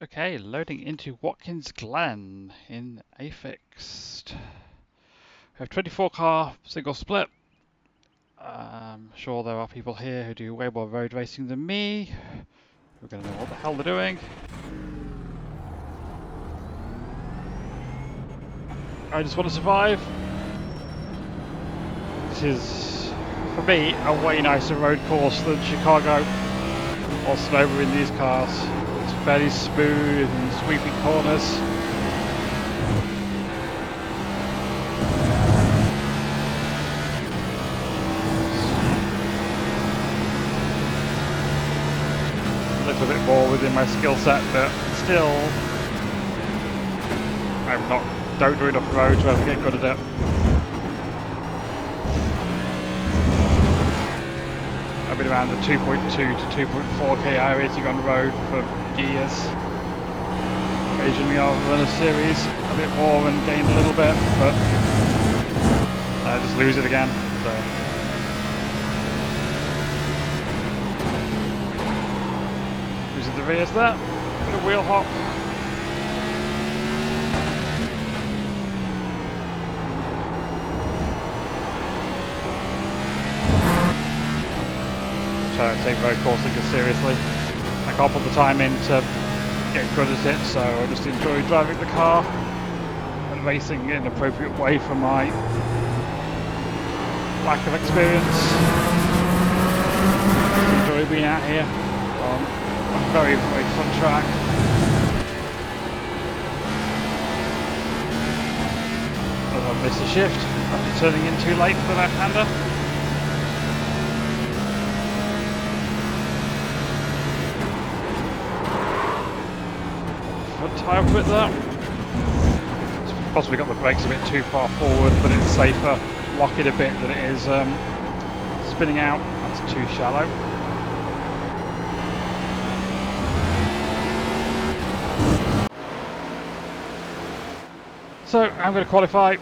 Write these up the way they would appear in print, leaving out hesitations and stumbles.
Okay, loading into Watkins Glen in A Fixed. We have 24 car single split. I'm sure there are people here who do way more road racing than me. We're going to know what the hell they're doing. I just want to survive. This is, for me, a way nicer road course than Chicago or Sonoma in these cars. It's fairly smooth and sweeping corners. A little bit more within my skill set, but still, don't do enough roads to ever get good at it. I've been around the 2.2 to 2.4k iRacing on the road for years. Occasionally I'll run a series a bit more and gain a little bit, but I just lose it again. So. Losing the rears there, bit of wheel hop. I take road coursing seriously. I can't put the time in to get good at it, so I just enjoy driving the car and racing in an appropriate way for my lack of experience. Just enjoy being out here on a very, very fun track. I've missed a shift after turning in too late for the left-hander. Tyre with that. It's possibly got the brakes a bit too far forward, but it's safer lock it a bit than it is spinning out. That's too shallow. So I'm going to qualify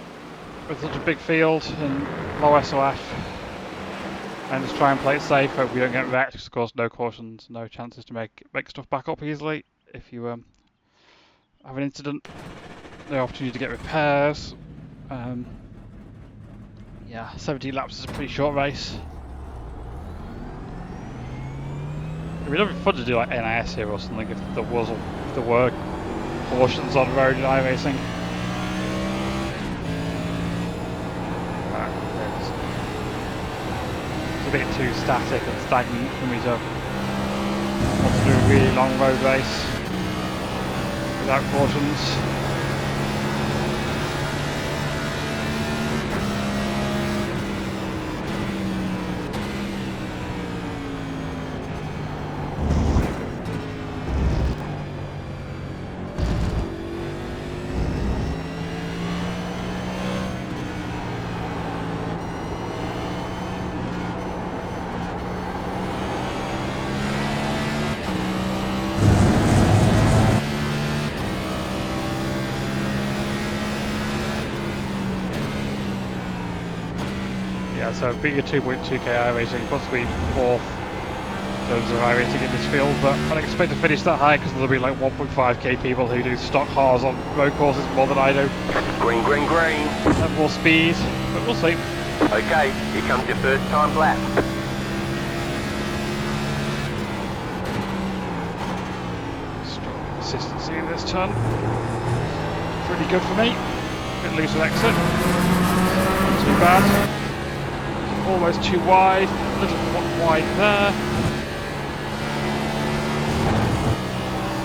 with such a big field and low SOF and just try and play it safe. Hope we don't get wrecked. Of course, no cautions, no chances to make stuff back up easily if you have an incident, no opportunity to get repairs. Yeah, 17 laps is a pretty short race. It'd be fun to do like NIS here or something if there were cautions on road in iRacing. It's a bit too static and stagnant for me to want to do a really long road race without cautions. Yeah, so being a 2.2k iRacing, possibly fourth in terms of iRacing in this field, but I don't expect to finish that high because there'll be like 1.5k people who do stock cars on road courses more than I do. Green, green, green. Have more speed, but we'll see. Okay, here comes your first time lap. Strong consistency in this turn. Pretty good for me. Bit loose with exit. Not too bad. Almost too wide, a little wide there.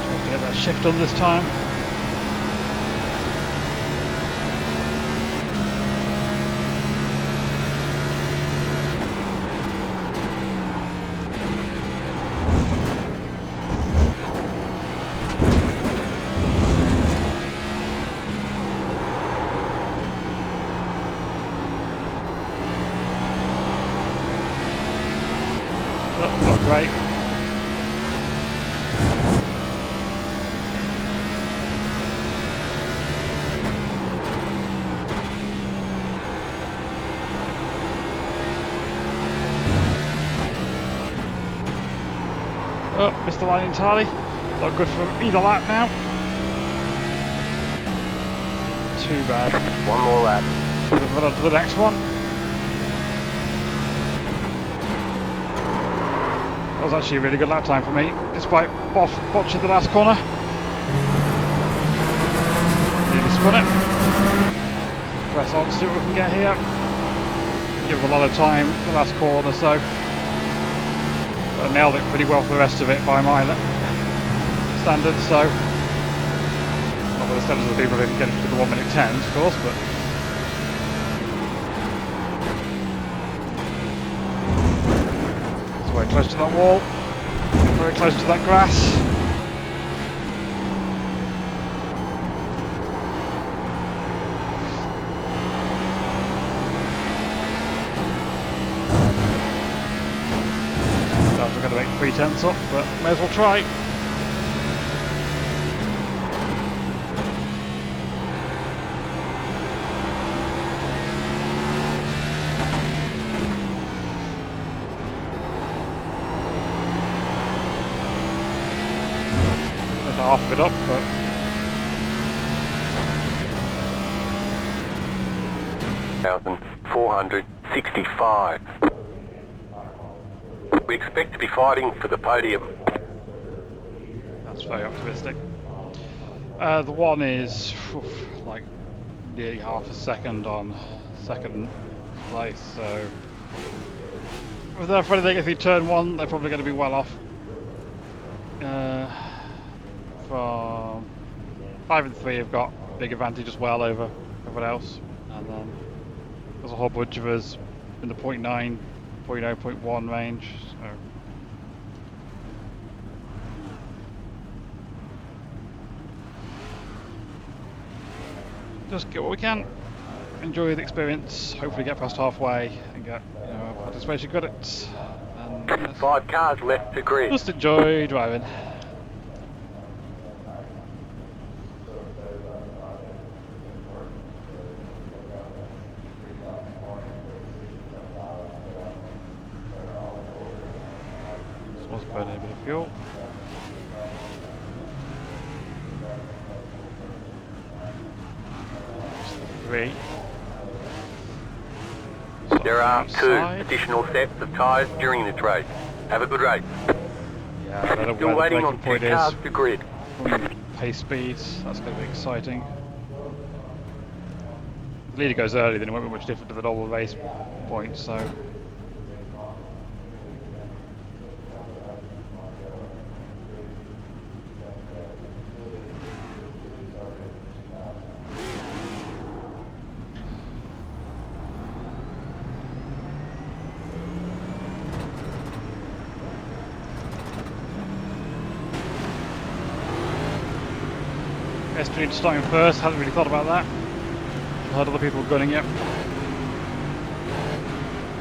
Trying to get that shift on this time. Not great. Oh, missed the line entirely. Not good for either lap now. Too bad. One more lap. We'll run on to the next one. That was actually a really good lap time for me, despite botching the last corner. Nearly spun it. Press on, see what we can get here. Give it a lot of time for the last corner, so I nailed it pretty well for the rest of it by my standards. So not by the standards of the people who didn't get it to the 1 minute 10s, of course, but it's very close to that wall, very close to that grass. We're going to make 3/10 up, but may as well try. Half of it up, but 1,465. We expect to be fighting for the podium. that's very optimistic. The one is like nearly half a second on second place, so if they're afraid they get through turn one, they're probably going to be well off. From 5 and 3 have got big advantage as well over everyone else, and then there's a whole bunch of us in the 0.9, 0.0, 0.1 range. So just get what we can, enjoy the experience, hopefully get past halfway and get participation credits, and 5 cars left to grid. just enjoy driving. Was burning a bit of fuel. Just the 3. There are outside. 2 additional sets of tyres during this race. Have a good race. Yeah, I don't know Still where waiting the on breaking 2 point cars is. to grid. Pace speeds, that's going to be exciting. The leader goes early, then it won't be much different to the normal race point, so. S3 starting first, hadn't really thought about that. I heard other people gunning it.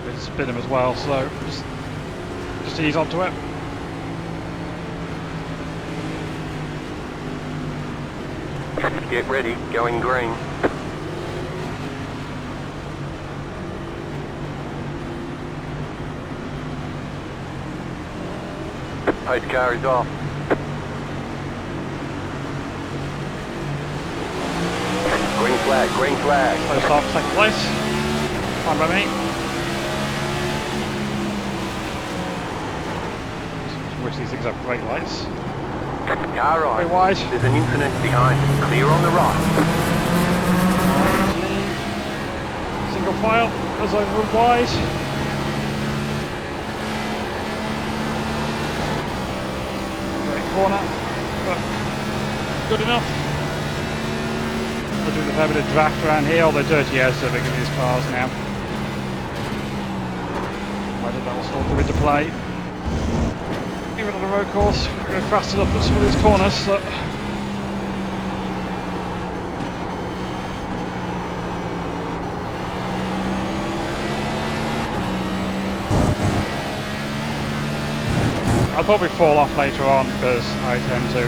They spin him as well, so just ease onto it. Get ready, going green. Pace car is off. Green flag, green flag. So start second place. Fine by me. Wish these things have great lights. Car right. Very wide. There's an incident behind. Clear on the right. Single file, goes over wide. Great corner, but good enough. We're doing a fair bit of draft around here, although dirty air so big in these cars now. Whether that will still come into play. Even on the road course, we're going fast enough at some of these corners. So I'll probably fall off later on because I tend to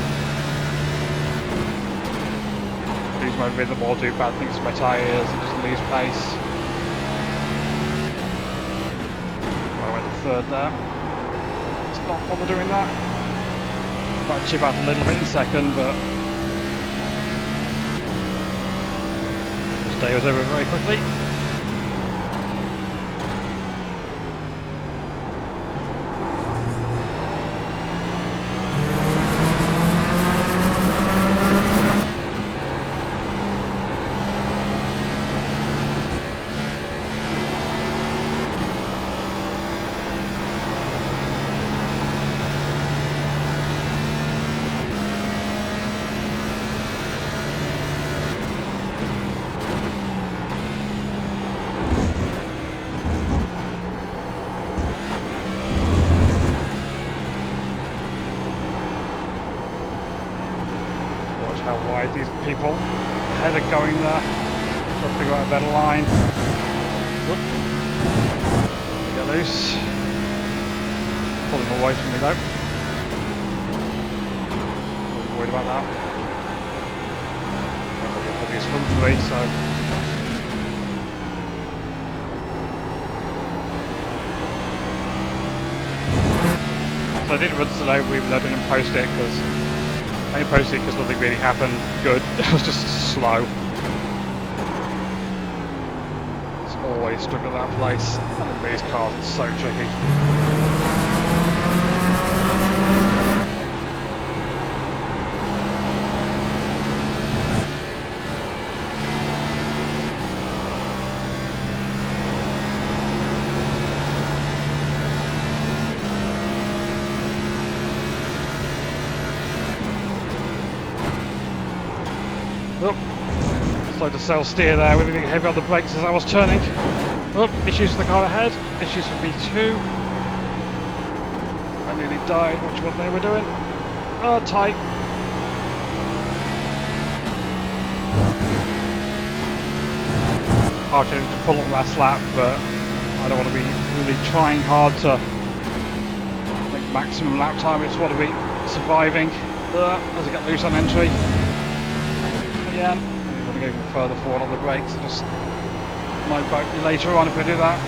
lose my rhythm or do bad things to my tyres and just lose pace. I went to third there. It's not bother doing that. Might chip out a little bit in second, but this day was over very quickly. How wide these people ahead are going there. Try to figure out a better line. Whoop. Get loose. Pulling away from me though. Wasn't worried about that. It's fun for me, so. So I didn't run today, even though I didn't post it because I didn't post it because nothing really happened good. I was just slow. It's always stuck at that place. And these cars are so tricky. Slow to self steer there with everything heavy on the brakes as I was turning. Oh, issues with the car ahead, issues with V2. I nearly died watching what they were doing. Oh, tight. Hard to pull up last lap, but I don't want to be really trying hard to make maximum lap time. I just want to be surviving as I get loose on entry. Again. Go further forward on the brakes. I just might bite me later on if I do that.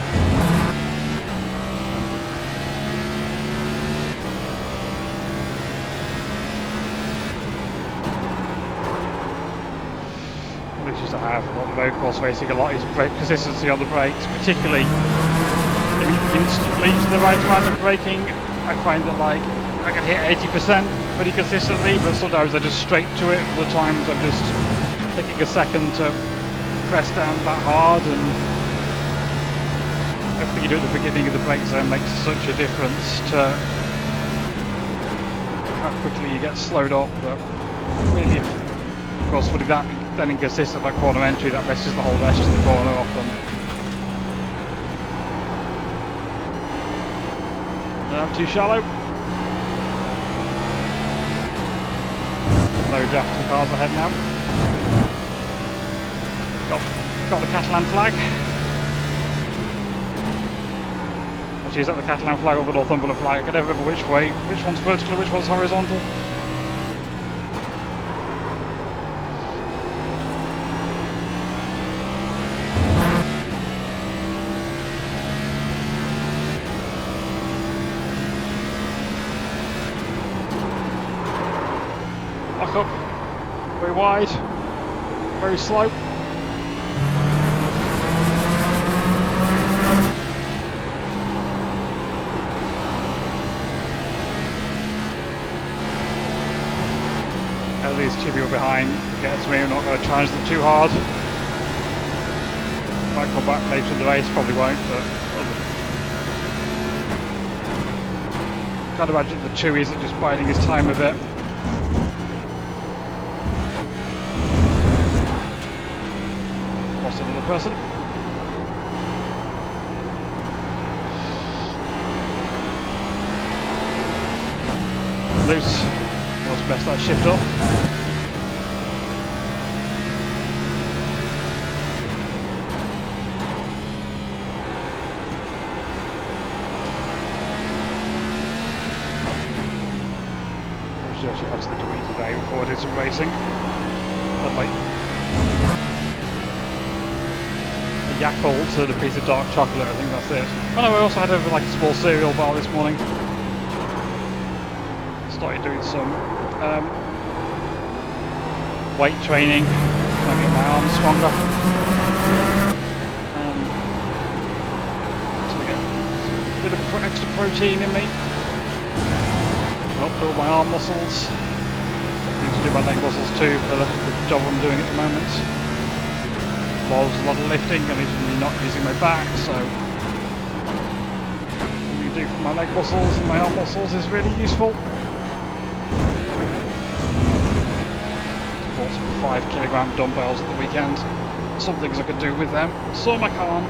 What issues I have on road course racing a lot is brake consistency on the brakes, particularly if you instantly to the right amount of braking. I find that like I can hit 80% pretty consistently, but sometimes I just straight to it. Other times I'm just taking a second to press down that hard, and everything you do at the beginning of the brake zone makes such a difference to how quickly you get slowed up. But really, of course, with that then inconsistent like corner entry, that messes the whole rest of the corner off. And I'm too shallow. No draft to cars ahead now. Got the Catalan flag. Actually, is that the Catalan flag or the Northumberland flag? I can never remember which way. Which one's vertical, which one's horizontal. Back up. Very wide. Very slow. These two people behind gets me. I'm not going to challenge them too hard. Might come back later in the race, probably won't, but can't imagine the Chewies are just biding his time a bit. Lost another person. Loose. What's best that shift up? Actually, that's the tweet today before I did some racing. Had like a Yakult and a piece of dark chocolate. I think that's it. Oh no, I also had like a small cereal bar this morning. started doing some weight training, trying to get my arms stronger. To get a bit of extra protein in me. Help build my arm muscles. I need to do my leg muscles too for the job I'm doing at the moment. Involves a lot of lifting and usually not using my back, so what you do for my leg muscles and my arm muscles is really useful. Bought some 5 kilogram dumbbells at the weekend. Some things I could do with them, some I can't.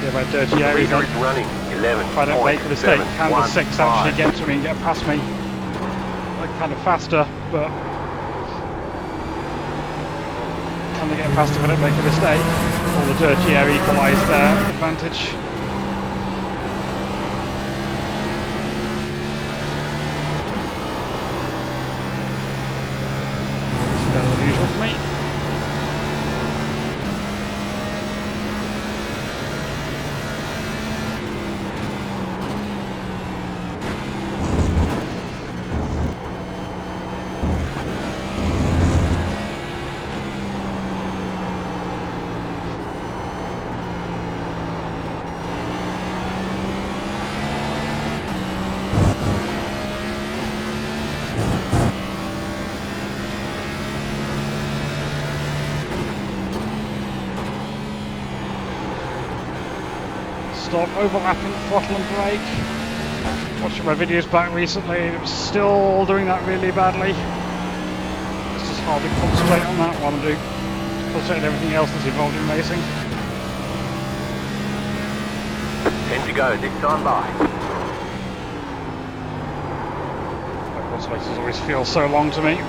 About dirty areas. Leader is running. 11. If I don't make a mistake, can the 6 actually get to me and get past me like kind of faster, but can they get past if I don't make a mistake? All the dirty air equalise their advantage. It's better than usual for me. Stop overlapping throttle and brake. Watching my videos back recently, and it was still doing that really badly. It's just hard to concentrate on that while I'm doing concentrate on everything else that's involved in racing. 10 to go, this time by. My course races always feel so long to me.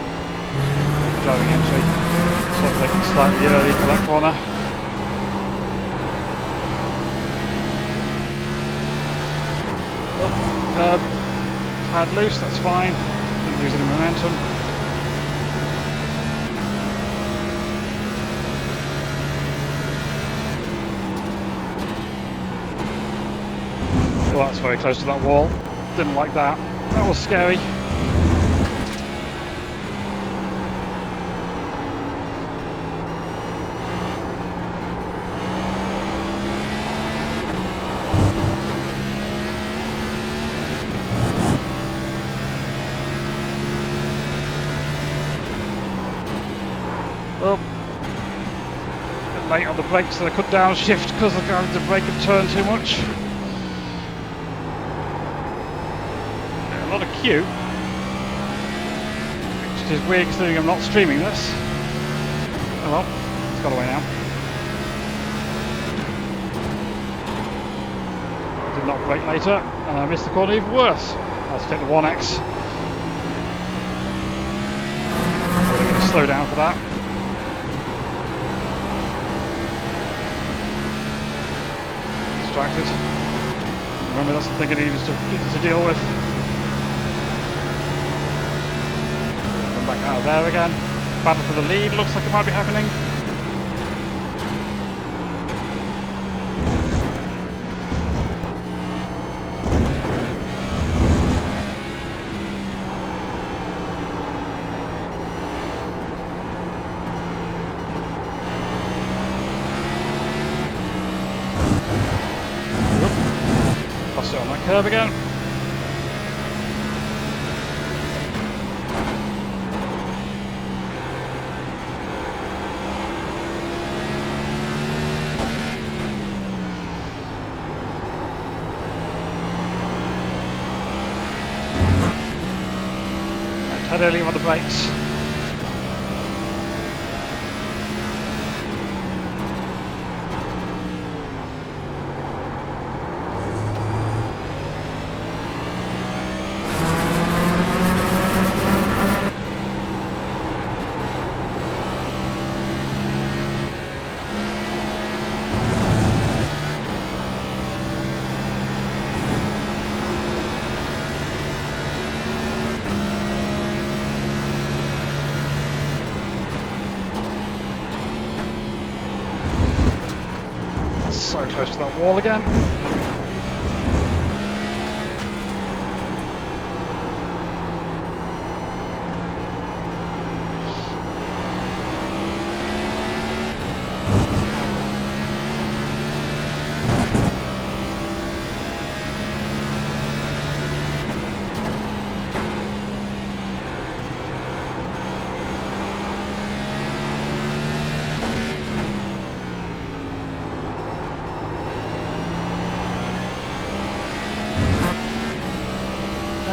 Driving actually sort of like slightly early for that corner. Pad loose, that's fine. Didn't lose any momentum. Well, that's very close to that wall. Didn't like that. That was scary. Well, a bit late on the brakes, so I could downshift because I got the brake and turn too much. Yeah, a lot of queue, which is weird considering I'm not streaming this. Oh well, it's got away now. I did not brake later, and I missed the corner even worse. I had to take the 1X. I'm going to slow down for that. Distracted. Remember, that's the thing I needed to deal with. Come back out of there again. Battle for the lead looks like it might be happening. Lost it on that curve again. Head early on the brakes. So close to that wall again.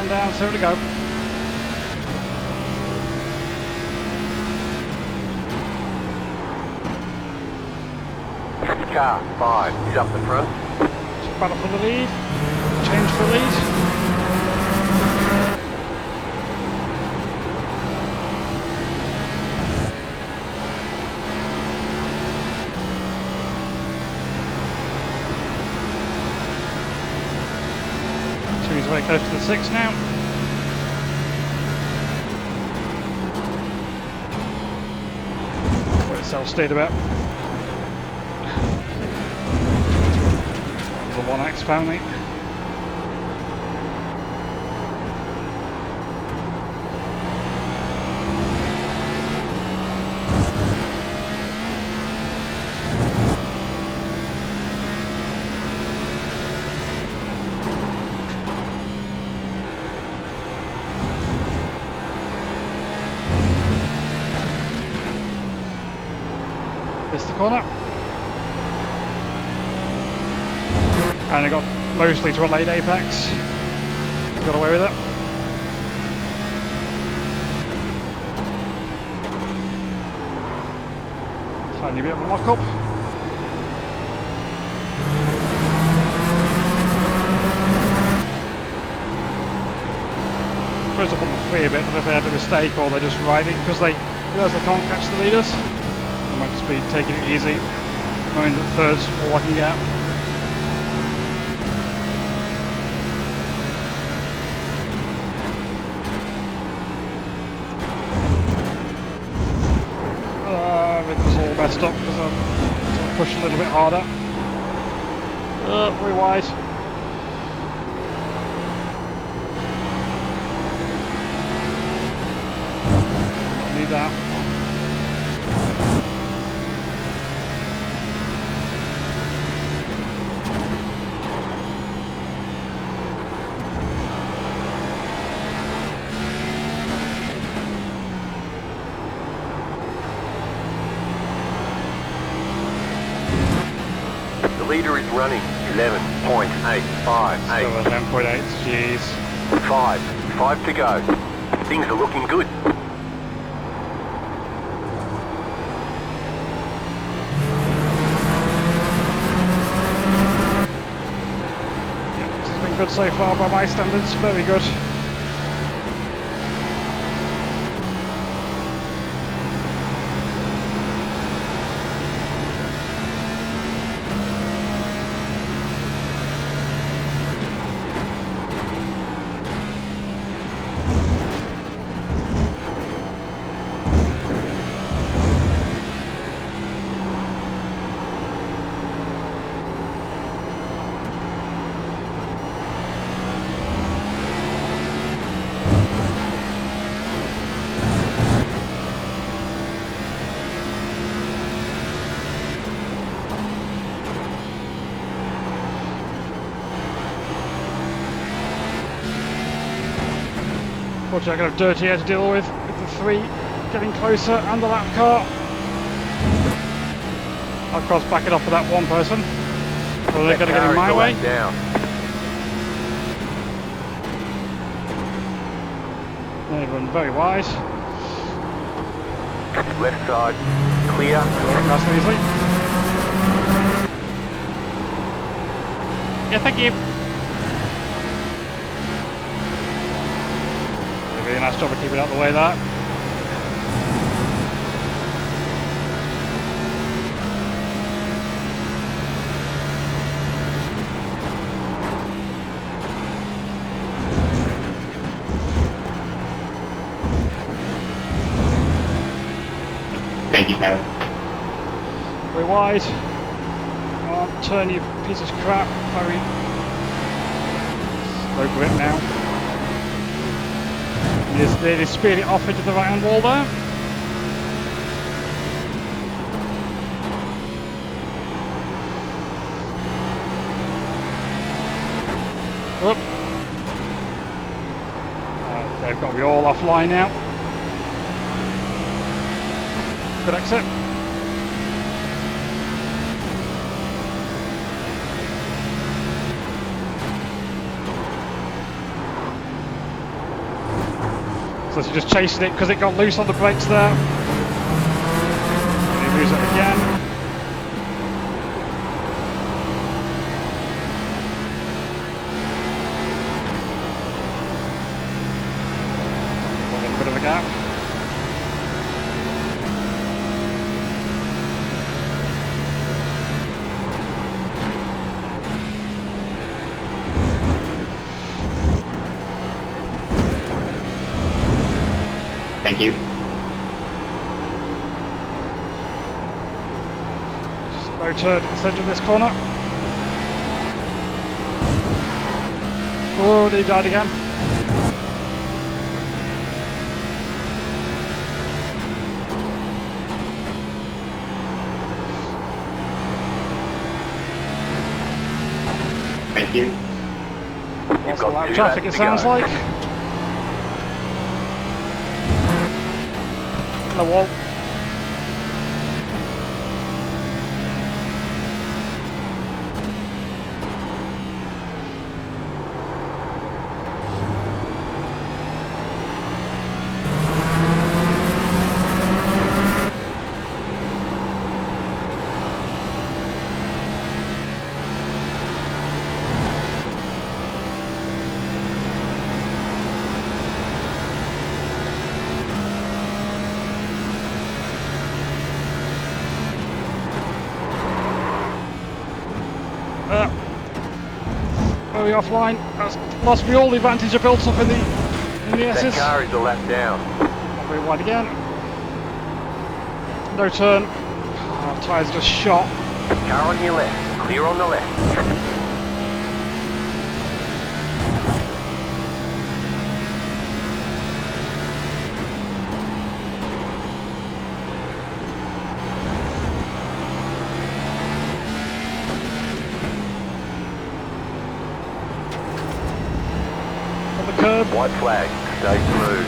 Down, so to go. Car 5 is up the front. Just battle for the lead. Change for the lead. He's very close to the 6 now. Where itself stayed about. The 1X family. The corner, and I got mostly to a late apex. Got away with it. Tiny bit of a lock up. Suppose up on the free a bit, but if they had a mistake or they just ride it because they realize they can't catch the leaders. Might just be taking it easy, knowing that third's all I can get. It was all messed up because I pushed a little bit harder. Very wide. Don't need that. Leader is running 11.858. Still at 10.8, jeez. 5 to go. Things are looking good. Yeah, this has been good so far by my standards, very good. Unfortunately, I'm going to have dirty air to deal with the 3 getting closer and the lap car. I'll cross back it off with that one person. Or they're going to get in my way. Down. They run very wide. Left side, clear. Nice and easily. Yeah, thank you. Really nice job of keeping out of the way there. Thank you, Barry. Very wide. Come on. on, turn you piece of crap. Very slow grip now. He just nearly speared it off into the right hand wall there. Whoop. They've got to be all offline now. Good exit. So she's just chasing it because it got loose on the brakes there. And he lose it again. Got a little bit of a gap. Thank you. Slow turn at the centre of this corner. Oh, they died again. Thank you. Lots of loud traffic it sounds like. The wall. Very offline. That's lost me all the advantage I built up in the That S's. car is a lap down. Very wide again. No turn. Oh, tyres just shot. Car on your left. Clear on the left. On the curb. White flag. Stay smooth.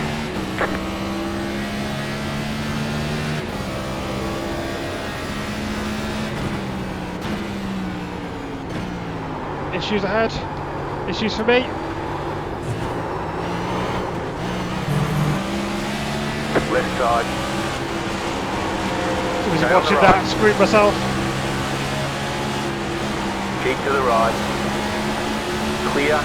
Issues ahead. Issues for me. Left side. I was Stay on watching the that, right. screwed myself. Keep to the right. Clear.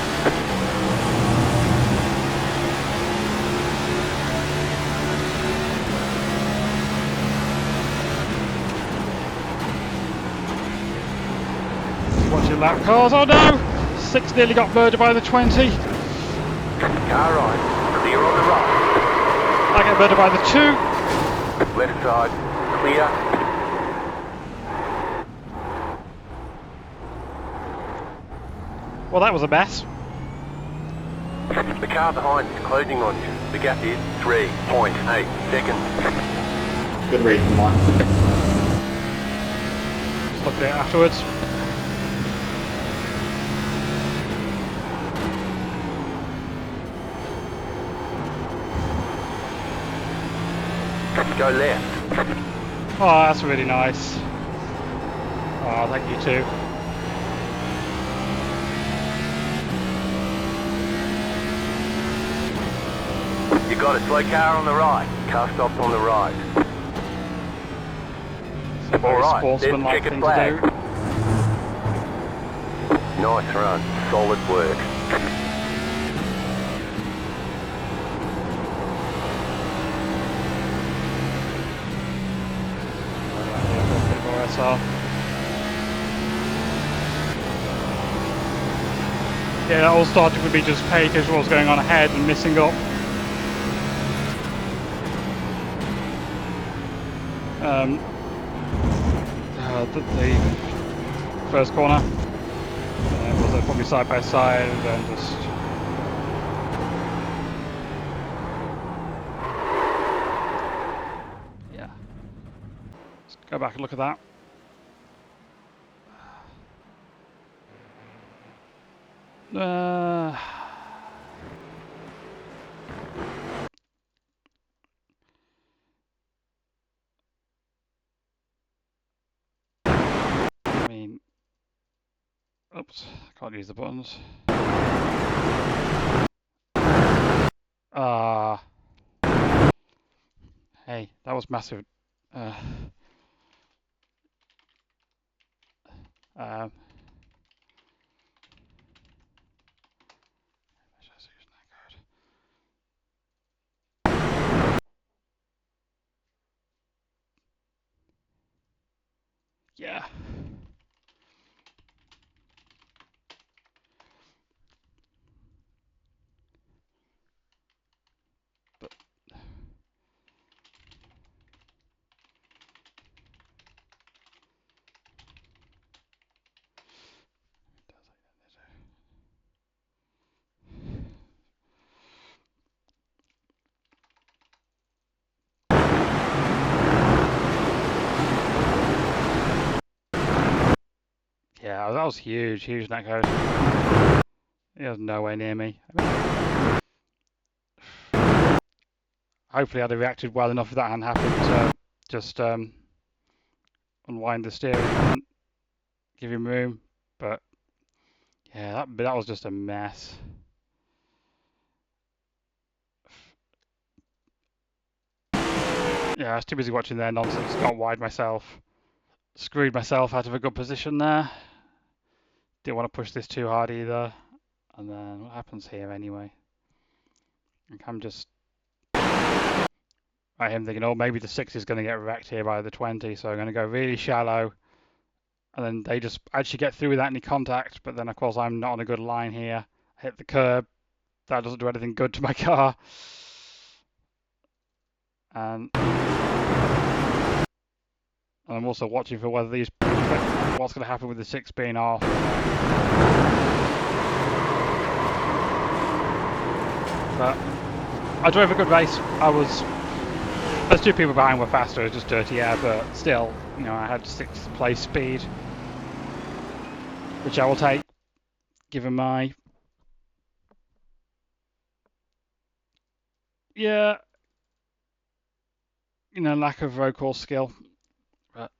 Watching lap cars. Oh no! 6 nearly got murdered by the 20. Car right. Clear on the right. I get murdered by the 2. Left side. Clear. Well, that was a mess. The car behind is closing on you. The gap is 3.8 seconds. Good read, come on. Just looked at it afterwards. Go left. Oh, that's really nice. Oh, thank you too. You got it. Slow car on the right. Car stops on the right. It's a very Alright, sportsmanlike then thing check to it do. flag. Nice run. Solid work. Yeah, that all started with me just paying attention to what was going on ahead and missing up. The first corner. And was it probably side by side and then just. Yeah. Let's go back and look at that. I mean, oops, can't use the buttons. Hey, that was massive. Um, yeah. But yeah, that was huge, huge netcode. He was nowhere near me. Hopefully I'd have reacted well enough if that hadn't happened to just unwind the steering and give him room. But yeah, that was just a mess. Yeah, I was too busy watching their nonsense, got wide myself. Screwed myself out of a good position there. Didn't want to push this too hard either. And then what happens here anyway? I'm just I am thinking, oh, maybe the 6 is going to get wrecked here by the 20, so I'm going to go really shallow. And then they just actually get through without any contact, but then of course I'm not on a good line here. Hit the curb. That doesn't do anything good to my car. And I'm also watching for whether what's going to happen with the 6 being off. But I drove a good race. Those 2 people behind were faster, it was just dirty air, but still, you know, I had 6th place speed, which I will take, given my, yeah, you know, lack of road course skill. But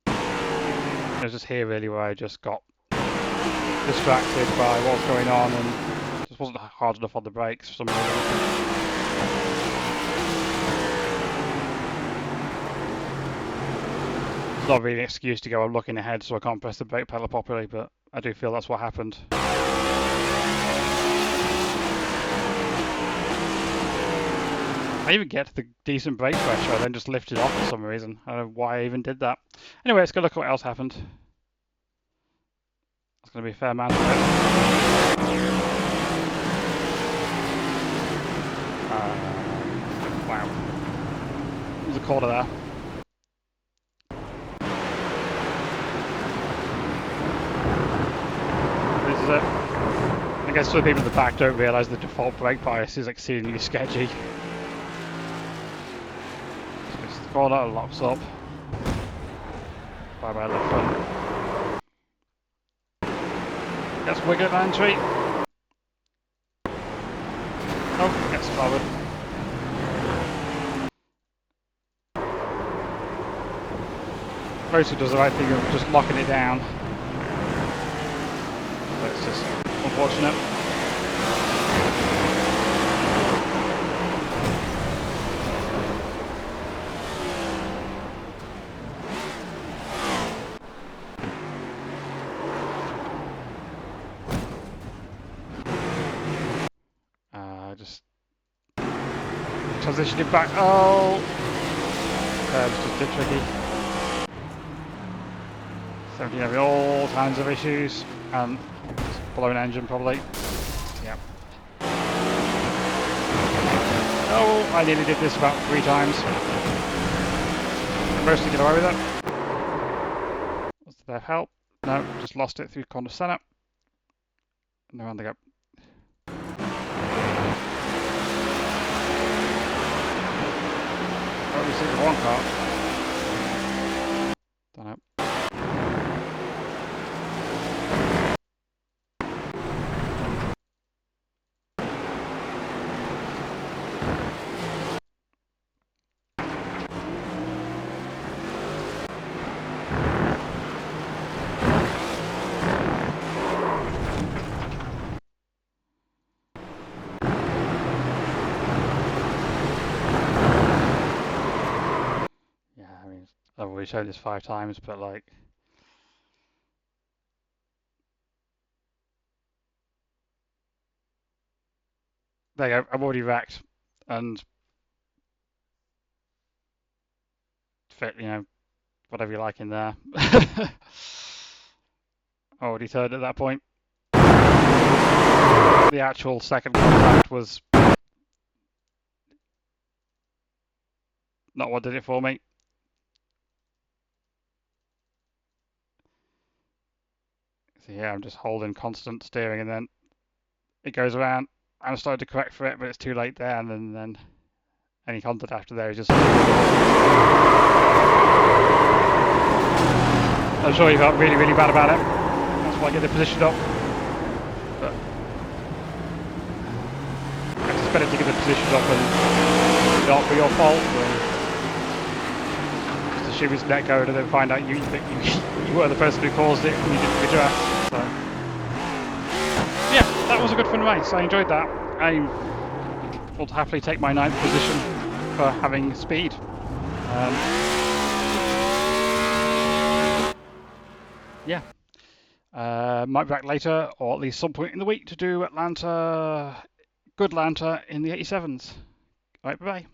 it was just here really where I just got distracted by what was going on and just wasn't hard enough on the brakes for some reason. Not really an excuse to go, I'm looking ahead so I can't press the brake pedal properly, but I do feel that's what happened. I even get to the decent brake pressure, I then just lifted off for some reason. I don't know why I even did that. Anyway, let's go look at what else happened. It's going to be a fair amount of it. Wow. There's a corner there. This is it. I guess some people in the back don't realise the default brake bias is exceedingly sketchy. The corner locks up. Bye bye left front. Gets wiggle entry. Oh, gets forward. Mostly does the right thing of just locking it down. But it's just unfortunate. Just transition it back. Oh, it's just a bit tricky. 17 having all kinds of issues and blown engine probably. Yeah. Oh, I nearly did this about 3 times. I mostly get away with it. What's the Their help. No, just lost it through corner centre. And around they go. Only see the one car. Don't know. I've already shown this 5 times, but like, there you go. I've already wrecked and fit, whatever you like in there. Already turned at that point. The actual second contact was not what did it for me. So yeah, I'm just holding constant steering, and then it goes around. I'm starting to correct for it, but it's too late there, and then any contact after there is just. I'm sure you felt really, really bad about it. That's why I get the position up. But it's better to get the position up and not for your fault. Just assume it's net code and then find out you were the person who caused it and you didn't address. So yeah, that was a good fun race. I enjoyed that. I will happily take my 9th position for having speed. Yeah. Might be back later, or at least some point in the week, to do Atlanta, good Atlanta in the 87s. Alright, bye bye.